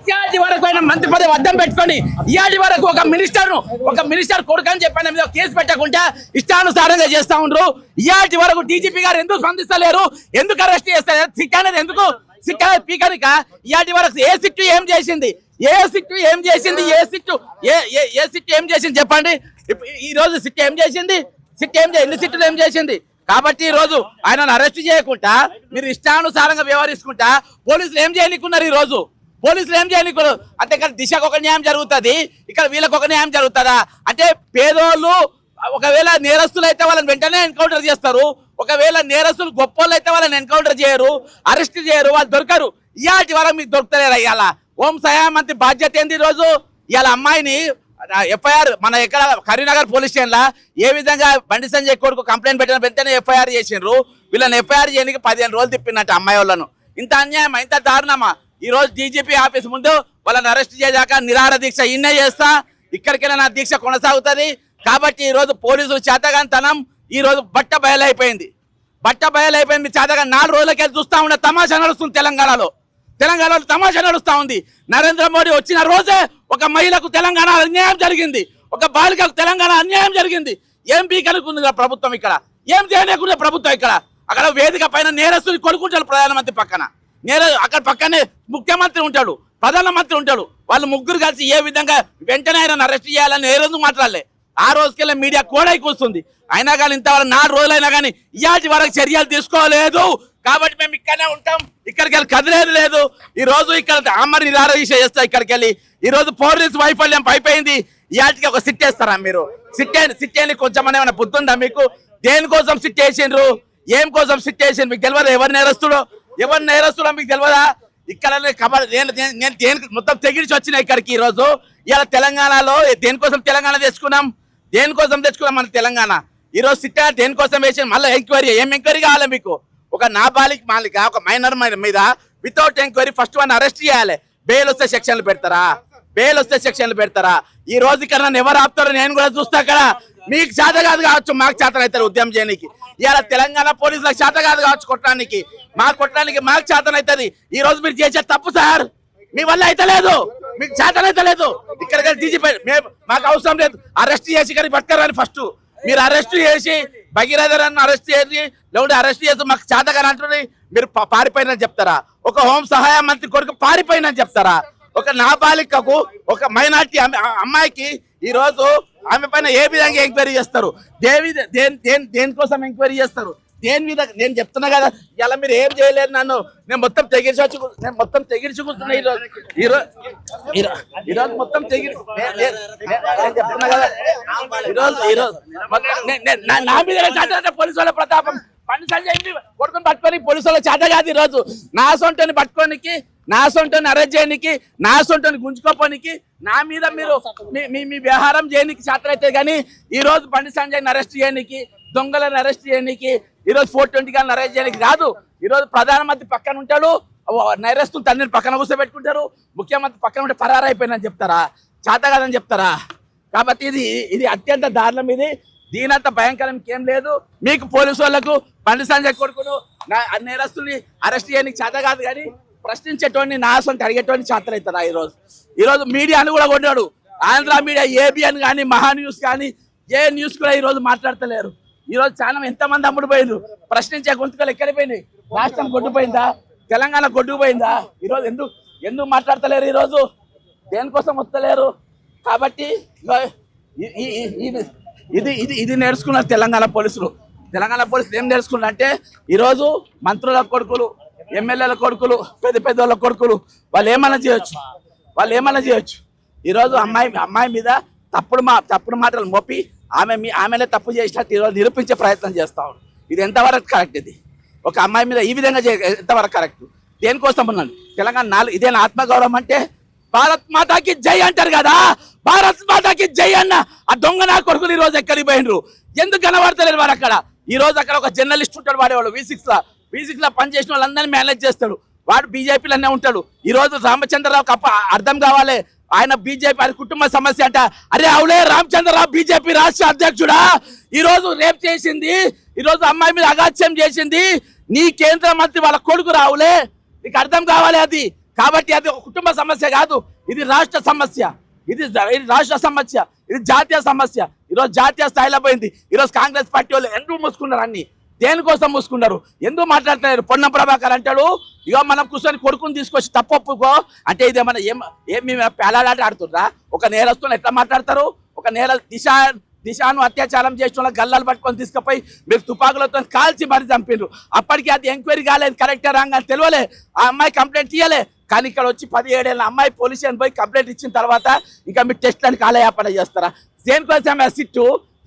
ఇయాటి వరకు ఆయన మంత్రి పదవి అడ్డం పెట్టుకొని ఇయాటి వరకు ఒక మినిస్టర్ కొడుకు అని చెప్పిన మీద కేసు పెట్టకుండా ఇష్టానుసారంగా చేస్తా ఉండరు. ఇయాటి వరకు డీజీపీ గారు ఎందుకు స్పందిస్తలేరు? ఎందుకు అరెస్ట్ చేస్తారు? సిక్ అనేది ఎందుకు సిక్ అనేది పీకనిక? ఇయాటి వరకు ఏ సిట్టు ఏం చేసింది? ఏ సిట్టు ఏం చేసింది? ఏ సిట్టు ఏం చేసింది చెప్పండి. ఈ రోజు సిట్టు ఏం చేసింది? ఎన్ని సిట్టులు ఏం చేసింది? కాబట్టి ఈ రోజు ఆయనను అరెస్ట్ చేయకుండా మీరు ఇష్టానుసారంగా వ్యవహరించుకుంటా పోలీసులు ఏం చేయనికున్నారు? ఈ రోజు పోలీసులు ఏం చేయనికున్నారు అంటే ఇక్కడ దిశకు ఒక న్యాయం జరుగుతుంది, ఇక్కడ వీళ్ళకి ఒక న్యాయం జరుగుతుందా? అంటే పేదోళ్ళు ఒకవేళ నేరస్తులు అయితే వాళ్ళని వెంటనే ఎన్కౌంటర్ చేస్తారు, ఒకవేళ నేరస్తులు గొప్పోళ్ళు అయితే వాళ్ళని ఎన్కౌంటర్ చేయరు, అరెస్ట్ చేయరు, వాళ్ళు దొరకరు. ఇయాటి వరకు మీకు దొరుకుతలేరు. ఇవాళ హోంశాఖ మంత్రి బాధ్యత ఏంది? ఈ రోజు ఇవాళ అమ్మాయిని ఎఫ్ఐఆర్ మన ఎక్కడ కరీంనగర్ పోలీస్ స్టేషన్ లా ఏ విధంగా బండి సంజయ్ కొడుకు కంప్లైంట్ పెట్టిన వెంటనే ఎఫ్ఐఆర్ చేసిండ్రు. వీళ్ళని ఎఫ్ఐఆర్ చేయడానికి 15 రోజులు తిప్పినట్టు అమ్మాయి వాళ్ళను. ఇంత అన్యాయమా, ఇంత దారుణమా? ఈ రోజు డీజీపీ ఆఫీస్ ముందు వాళ్ళని అరెస్ట్ చేయదాకా నిరాహార దీక్ష ఇన్నే చేస్తా, ఇక్కడికైనా నా దీక్ష కొనసాగుతుంది. కాబట్టి ఈ రోజు పోలీసులు చేతగానితనం ఈ రోజు బట్ట బయలైపోయింది. మీ చేతగా 4 రోజులకే చూస్తా ఉన్న తమాషా నడుస్తుంది తెలంగాణలో తమాషా నడుస్తా ఉంది. నరేంద్ర మోడీ వచ్చిన రోజే ఒక మహిళకు తెలంగాణ అన్యాయం జరిగింది, ఒక బాలికకు తెలంగాణ అన్యాయం జరిగింది. ఏం పీకనుకుంది ప్రభుత్వం? ఇక్కడ ఏం చేయలేకుండా ప్రభుత్వం అక్కడ వేదిక పైన నేరస్తుని కొనుక్కుంటాడు ప్రధానమంత్రి పక్కన, అక్కడ పక్కనే ముఖ్యమంత్రి ఉంటాడు, ప్రధానమంత్రి ఉంటాడు. వాళ్ళు ముగ్గురు కలిసి ఏ విధంగా వెంటనే ఆయన అరెస్ట్ చేయాలని ఏ రోజు మాట్లాడలే. ఆ రోజుకెళ్ళి మీడియా కూడా కూస్తుంది. అయినా కానీ ఇంతవరకు 4 రోజులైనా కానీ ఇయాటి వరకు చర్యలు తీసుకోలేదు. కాబట్టి మేము ఇక్కడనే ఉంటాం, ఇక్కడికి వెళ్ళి కదిలేదు లేదు. ఈ రోజు ఇక్కడ ఆమరి నిరాహార దీక్ష చేస్తా. ఇక్కడికి వెళ్ళి ఈ రోజు పోలీసు వైఫల్యం అయిపోయింది. ఇయాటికి ఒక సిట్ వేస్తారా మీరు? సిట్టేని కొంచెం ఏమైనా బుద్ధుందా మీకు? దేనికోసం సిట్ వేసిండ్రు? ఏం కోసం సిట్ వేసిండ్రు మీకు తెలియదా? ఎవరు నేరస్తుడో మీకు తెలియదా? ఇక్కడ నేను దేనికి మొత్తం తెగిడిచి వచ్చినా ఇక్కడికి. ఈ రోజు ఇలా తెలంగాణలో దేనికోసం తెలంగాణ తెచ్చుకున్నాం మన తెలంగాణ. ఈ రోజు సిట్ దేనికోసం వేసి మళ్ళీ ఎంక్వైరీ. ఏం ఎంక్వైరీ కావాలి మీకు? ఒక నాబాలిక మాలిక ఒక మైనర్ మీద without enquiry first one arrest చేయాలి. బెయిల్ వస్తే సెక్షన్లు పెడతారా? ఈ రోజు ఇక్కడ నన్ను ఎవరు ఆపుతారో నేను కూడా చూస్తా. అక్కడ మీకు చేత కాదు కావచ్చు, మాకు చేత అవుతారు ఉద్యమం చేయడానికి. ఇవాళ తెలంగాణ పోలీసులకు చేత కాదు కావచ్చు కొట్టడానికి, మాకు చేతన అవుతుంది. ఈ రోజు మీరు చేసే తప్పు సార్, మీ వల్ల అయితే లేదు, మీకు చేతనైతే లేదు. ఇక్కడ డీజీపీ మాకు అవసరం లేదు, అరెస్ట్ చేసి ఇక్కడ పట్టుకరాని. ఫస్ట్ మీరు అరెస్ట్ చేసి భగీరథరాన్ని అరెస్ట్ చేసి లేకుంటే అరెస్ట్ చేసి మాకు చేతగాని అంటుంది. మీరు పారిపోయినని చెప్తారా? ఒక హోం సహాయ మంత్రి కొడుకు పారిపోయినని చెప్తారా? ఒక నాబాలికకు ఒక మైనార్టీ అమ్మాయికి ఈ రోజు ఆమె పైన ఏ విధంగా ఎంక్వైరీ చేస్తారు? దేనికోసం ఎంక్వైరీ చేస్తారు? దేని మీద నేను చెప్తున్నా కదా. ఇలా మీరు ఏం చేయలేరు. నేను మొత్తం తెగిడిచి కూర్చున్నా. ఈరోజు మొత్తం చెప్తున్నా కదా. నా మీద పోలీసు వాళ్ళ ప్రతాపం. బండి సంజయ్ కొడుకుని పట్టుకొని పోలీసు వాళ్ళ చేత కాదు. ఈరోజు నా సొంటని పట్టుకోనికి, నా సొంటని అరెస్ట్ చేయడానికి, నా సొంటని గుంజుకోపోనికి, నా మీద మీరు మీ వ్యవహారం చేయడానికి చేత అయితే. కానీ ఈ రోజు బండి సంజయ్ని అరెస్ట్ చేయడానికి, దొంగలను అరెస్ట్ చేయడానికి, ఈ రోజు 420 గారిని అరెస్ట్ చేయడానికి కాదు. ఈ రోజు ప్రధానమంత్రి పక్కన ఉంటాడు, నేరస్తులు తండ్రిని పక్కన కూర్చోబెట్టుకుంటారు, ముఖ్యమంత్రి పక్కన ఉంటే పరారైపోయిందని చెప్తారా? చేత కాదని చెప్తారా? కాబట్టి ఇది అత్యంత దారుణం. దీనంత భయంకరం ఇంకేం లేదు. మీకు పోలీసు వాళ్ళకు బండి సంజయ్ కొడుకును నేరస్తుల్ని అరెస్ట్ చేయడానికి చేత కాదు. కానీ ప్రశ్నించేటోడిని నాశనం అడిగేటోడిని చేతలు అవుతారా? ఈరోజు మీడియాను కూడా కొన్నాడు. ఆంధ్ర మీడియా, ఏబిఎన్ కానీ, మహా న్యూస్ కానీ, ఏ న్యూస్ కూడా ఈ రోజు మాట్లాడతలేరు. ఈ రోజు చాలా ఎంతమంది అమ్ముడుపోయిండ్రు. ప్రశ్నించే గొంతుకలు ఎక్కడిపోయినాయి? రాష్ట్రం కొట్టుపోయిందా? తెలంగాణ కొట్టుకుపోయిందా? ఈరోజు ఎందుకు మాట్లాడతలేరు? ఈరోజు దేనికోసం వస్తలేరు? కాబట్టి ఇది నేర్చుకున్నారు తెలంగాణ పోలీసులు ఏం నేర్చుకున్నారు అంటే, ఈరోజు మంత్రుల కొడుకులు, ఎమ్మెల్యేల కొడుకులు, పెద్దోళ్ళ కొడుకులు వాళ్ళు ఏమైనా చేయొచ్చు. ఈరోజు అమ్మాయి మీద తప్పుడు మాటలు మోపి ఆమెనే తప్పు చేసినట్టు ఈరోజు నిరూపించే ప్రయత్నం చేస్తా ఉన్నాడు. ఇది ఎంతవరకు కరెక్ట్? ఇది ఒక అమ్మాయి మీద ఈ విధంగా ఎంతవరకు కరెక్ట్? దేనికోసం ఉన్నాను తెలంగాణ ఇదేనా ఆత్మగౌరవం అంటే? భారత్ మాతాకి జై అంటారు కదా, భారత్ మాతాకి జై అన్న ఆ దొంగ నా కొడుకులు ఈ రోజు ఎక్కడికి పోయినరు? ఎందుకు కనబడతలేరు వారు? అక్కడ ఈ రోజు అక్కడ ఒక జర్నలిస్ట్ ఉంటాడు, వాడేవాడు V6 లో పనిచేసిన వాళ్ళందరినీ మేనేజ్ చేస్తాడు. వాడు బీజేపీలోనే ఉంటాడు. ఈ రోజు రామచంద్రరావుకి అర్థం కావాలి, ఆయన బీజేపీ ఆయన కుటుంబ సమస్య అంట. అరే అవులే రామచంద్రరావు బీజేపీ రాష్ట్ర అధ్యక్షుడా. ఈ రోజు రేప్ చేసింది, ఈరోజు అమ్మాయి మీద అగాత్యం చేసింది నీ కేంద్ర మంత్రి వాళ్ళ కొడుకు రావులే. నీకు అర్థం కావాలి అది. కాబట్టి అది ఒక కుటుంబ సమస్య కాదు, ఇది రాష్ట్ర సమస్య, ఇది రాష్ట్ర సమస్య, ఇది జాతీయ సమస్య. ఈరోజు జాతీయ స్థాయిలో పోయింది. ఈరోజు కాంగ్రెస్ పార్టీ వాళ్ళు ఎందుకు మూసుకున్నారు? అన్ని దేనికోసం మూసుకున్నారు? ఎందుకు మాట్లాడుతున్నారు? పొన్నం ప్రభాకర్ అంటాడు, ఇగో మనం కూర్చొని కొడుకుని తీసుకొచ్చి తప్పొప్పుకో అంటే ఇదేమన్నా ఏమి పేలాడాట ఆడుతుండ్రా? ఒక నేరస్తులు ఎట్లా మాట్లాడతారు? ఒక దిశాను అత్యాచారం చేసిన వాళ్ళ గల్లాలు పట్టుకొని తీసుకుపోయి మీరు తుపాకులతో కాల్చి మరి చంపిండ్రు. అప్పటికి అది ఎంక్వైరీ కాలేదు, కరెక్టే రాంగ్ అని తెలియలే. ఆ అమ్మాయి కంప్లైంట్ ఇయ్యలే. కానీ ఇక్కడ వచ్చి 17 ఏళ్ళ అమ్మాయి పోలీస్ స్టేషన్ పోయి కంప్లైంట్ ఇచ్చిన తర్వాత ఇంకా మీరు టెస్ట్లని కాలయాపన చేస్తారా? దేనికోసం ఆ సిట్టు?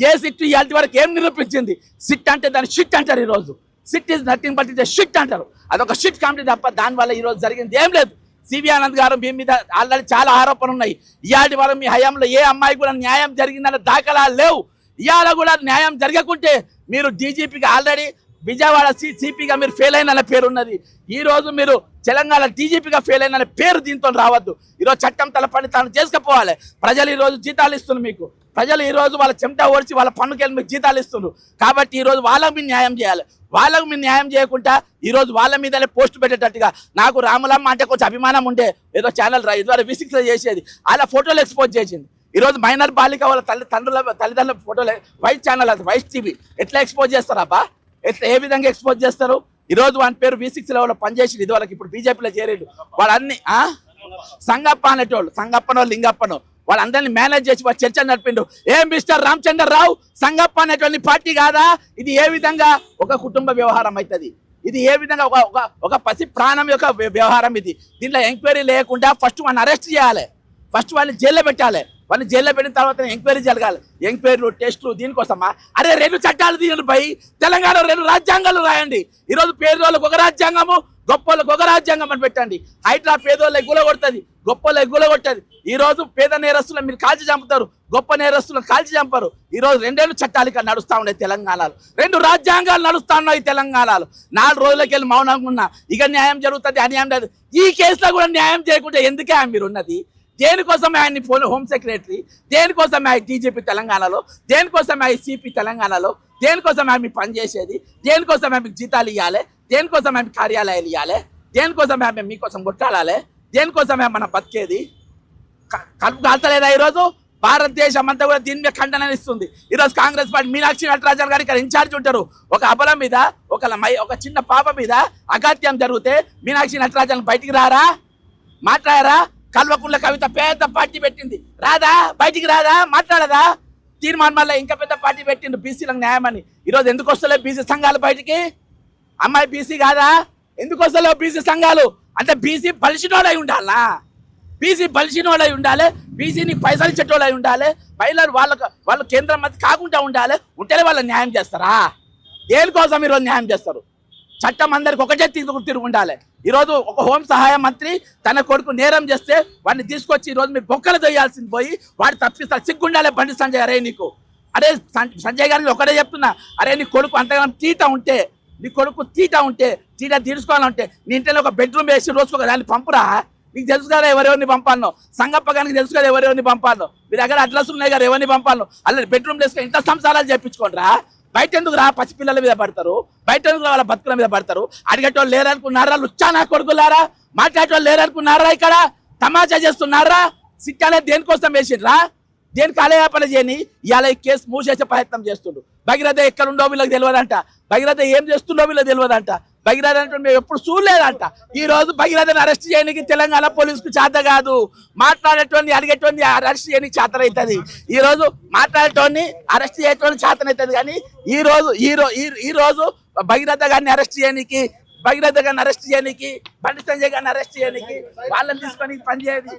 ఏ సిట్టు ఇవాళ వరకు ఏం నిరూపించింది? సిట్ అంటే దాన్ని షిట్ అంటారు. ఈరోజు SIT is nothing but it shit అంటారు. అదొక షిట్ కమిటీ తప్ప దానివల్ల ఈరోజు జరిగింది ఏం లేదు. సివి ఆనంద్ గారు మీ మీద ఆల్రెడీ చాలా ఆరోపణలు ఉన్నాయి. ఇవాళ వరకు మీ హయాంలో ఏ అమ్మాయి కూడా న్యాయం జరిగిందన్న దాఖలాలు లేవు. ఇవాళ కూడా న్యాయం జరగకుంటే మీరు డీజీపీగా ఆల్రెడీ విజయవాడ సిపిగా మీరు ఫెయిల్ అయిన పేరు ఉన్నది. ఈ రోజు మీరు తెలంగాణ డీజీపీగా ఫెయిల్ అయిన పేరు దీంతో రావద్దు. ఈరోజు చట్టం తలపని తాను చేసుకుపోవాలి. ప్రజలు ఈరోజు జీతాలు ఇస్తున్నారు మీకు. ప్రజలు ఈరోజు వాళ్ళ చెమట ఓడిచి వాళ్ళ పన్నుకెళ్ళి మీకు జీతాలు ఇస్తున్నారు. కాబట్టి ఈరోజు వాళ్ళకు మీరు న్యాయం చేయాలి. వాళ్ళకు మీరు న్యాయం చేయకుండా ఈరోజు వాళ్ళ మీదనే పోస్ట్ పెట్టేటట్టుగా నాకు రాములమ్మ అంటే కొంచెం అభిమానం ఉండే ఏదో ఛానల్ ఇదివరకు V6 చేసేది, అలా ఫోటోలు ఎక్స్పోజ్ చేసింది. ఈరోజు మైనర్ బాలిక వాళ్ళ తల్లిదండ్రుల ఫోటోలు వైట్ ఛానల్ అది వైట్ టీవీ ఎట్లా ఎక్స్పోజ్ చేస్తారు అబ్బా? ఎట్లా ఏ విధంగా ఎక్స్పోజ్ చేస్తారు? ఈరోజు వాని పేరు V6 లెవెల్లో పనిచేసి ఇది వాళ్ళకి ఇప్పుడు బీజేపీలో చేరేడు. వాళ్ళన్ని సంగప్ప అనేటోళ్ళు, సంగప్పనో లింగప్పనో వాళ్ళందరినీ మేనేజ్ చేసి వాళ్ళు చర్చ నడిపిండు. ఏం మిస్టర్ రామచంద్రరావు, సంగప్ప అనేటువంటి పార్టీ కాదా? ఇది ఏ విధంగా ఒక కుటుంబ వ్యవహారం అవుతుంది? ఇది ఏ విధంగా ఒక పసి ప్రాణం యొక్క వ్యవహారం ఇది? దీంట్లో ఎంక్వైరీ లేకుండా ఫస్ట్ వాళ్ళని అరెస్ట్ చేయాలి, ఫస్ట్ వాళ్ళని జైల్లో పెట్టాలి. వాళ్ళని జైల్లో పెట్టిన తర్వాత ఎంక్వైరీ జరగాలి. ఎంక్వైరీలు టెస్టులు దీనికోసమా? అరే 2 చట్టాలు తీయండి పై తెలంగాణలో 2 రాజ్యాంగాలు రాయండి. ఈరోజు పేదోళ్ళకు ఒక రాజ్యాంగము, గొప్పలకు ఒక రాజ్యాంగం అని పెట్టండి. హైడ్రా పేదోళ్ళ ఎగ్గుల కొడుతుంది, గొప్పల ఎగ్గుల కొట్టది. ఈ రోజు పేద నేరస్తులను మీరు కాల్చి చంపుతారు, గొప్ప నేరస్తులను కాల్చి చంపరు. ఈ రోజు 2 చట్టాలు ఇక్కడ నడుస్తా ఉన్నాయి తెలంగాణలో, 2 రాజ్యాంగాలు నడుస్తా ఉన్నాయి తెలంగాణలో. 4 రోజులకి వెళ్ళి మౌనంగా ఉన్నా ఇక న్యాయం జరుగుతుంది, అన్యాయం లేదు. ఈ కేసులో కూడా న్యాయం చేయకుంటే ఎందుకే మీరు ఉన్నది? దేనికోసం ఆయన్ని హోమ్ సెక్రటరీ, దేనికోసం ఆయన డీజీపీ తెలంగాణలో, దేనికోసం ఆయన సిపి తెలంగాణలో, దేనికోసం ఆమె పనిచేసేది, దేనికోసం ఆమె జీతాలు ఇవ్వాలి, దేనికోసం ఆమె కార్యాలయాలు ఇవ్వాలి, దేనికోసం ఆమె మీకోసం కొట్టాడాలి, దేనికోసం మన బతికేది? కలుపు కాల్తలేదా? ఈరోజు భారతదేశం అంతా కూడా దీని మీద ఖండన ఇస్తుంది. ఈరోజు కాంగ్రెస్ పార్టీ మీనాక్షి నటరాజన్ గారు ఇక్కడ ఇన్ఛార్జ్ ఉంటారు. ఒక అబల మీద ఒక చిన్న పాప మీద అగాత్యం జరిగితే మీనాక్షి నటరాజన్ బయటికి రారా? మాట్లాడారా? కల్వకుంట్ల కవిత పెద్ద పార్టీ పెట్టింది, రాదా? బయటికి రాదా? మాట్లాడదా? తీర్మానం వల్ల ఇంకా పెద్ద పార్టీ పెట్టిండు బీసీలకు న్యాయమని. ఈరోజు ఎందుకు వస్తలే బీసీ సంఘాలు బయటికి? అమ్మాయి బీసీ కాదా? ఎందుకు వస్తలేవు బీసీ సంఘాలు? అంటే బీసీ బలిసినోడై ఉండాలా? బీసీ బలిసినోడై ఉండాలి, బీసీని పైసలు ఇచ్చేటోళ్ళై ఉండాలి, మహిళలు వాళ్ళు కేంద్ర మంత్రి కాకుండా ఉండాలి. ఉంటేనే వాళ్ళ న్యాయం చేస్తారా? దేనికోసం ఈరోజు న్యాయం చేస్తారు? చట్టం అందరికి ఒకటే తిరుగు ఉండాలి. ఈరోజు ఒక హోం సహాయ మంత్రి తన కొడుకు నేరం చేస్తే వాడిని తీసుకొచ్చి ఈరోజు మీరు బొక్కలు చేయాల్సింది పోయి వాడు తప్పిస్తారు. సిగ్గుండాలి బండి సంజయ్. అరే నీకు, అరే సంజయ్ గారికి ఒకటే చెప్తున్నా, అరే నీ కొడుకు అంతగానం తీట ఉంటే, నీ కొడుకు తీట తీర్చుకోవాలంటే నీ ఇంట్లో ఒక బెడ్రూమ్ వేసి రోజుకు ఒక దాన్ని పంపురా. నీకు తెలుసు కదా ఎవరెవరిని పంపాను, సంగప్ప గారికి తెలుసు కదా ఎవరెవరిని పంపాను, మీ దగ్గర అడ్రస్ ఉన్నాయి కదా ఎవరిని పంపాను. అలా బెడ్రూమ్ వేసుకొని ఇంత సంసారాలు చేయించుకోండిరా. బయట ఎందుకు రా? పసిపిల్లల మీద పడతారు, బయట ఎందుకు వాళ్ళ బతుకుల మీద పడతారు? అడిగేటోళ్ళు లేరనుకున్నారా? లుచ్చా నా కొడుకులారా? మాట్లాడేటోళ్ళు లేరనుకున్నారా? ఇక్కడ తమాషా చేస్తున్నారా? సిట్టాలే దేనికోసం వేసిండ్రా? దేనికి కాలయాపన చేయని ఇవాళ ఈ కేసు మూసేసే ప్రయత్నం చేస్తుండ్రు. భగీరథ ఎక్కడుండో వీళ్ళకి తెలియదంట, భగీరథ ఏం చేస్తుండో వీళ్ళకి తెలియదంట, భగీరథ అంటే మేము ఎప్పుడు చూడలేదంట. ఈ రోజు భగీరథని అరెస్ట్ చేయడానికి తెలంగాణ పోలీసుకు చేత కాదు, మాట్లాడేటోని అడిగేటోని అరెస్ట్ చేయడానికి చేతనవుతుంది. ఈ రోజు మాట్లాడేటోని అరెస్ట్ చేయటోని చేతనవుతుంది. కానీ ఈ రోజు భగీరథ గారిని అరెస్ట్ చేయడానికి, బండి సంజయ్ గారిని అరెస్ట్ చేయడానికి వాళ్ళని తీసుకొని పనిచేయాలి.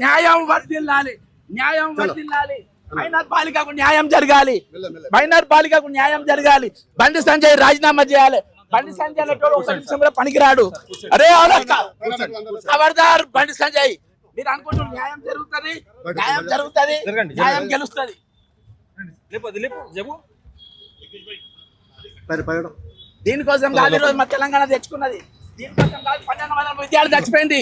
న్యాయం వర్ధిల్లాలి, న్యాయం వర్ధిల్లాలి. మైనర్ బాలికకు న్యాయం జరగాలి, మైనర్ బాలికకు న్యాయం జరగాలి. బండి సంజయ్ రాజీనామా చేయాలి. బండి సంజయ్ అనేటోడు 1 నిమిషంలో పనికిరాడు. అరే ఖబర్దార్ బండి సంజయ్. మీరు అనుకుంటున్నారు న్యాయం జరుగుతుంది, న్యాయం గెలుస్తుంది. దీనికోసం కాదు ఈరోజు మా తెలంగాణ తెచ్చుకున్నది, దీనికోసం కాదు. 12,000 విద్యార్థులు చచ్చిపోయింది.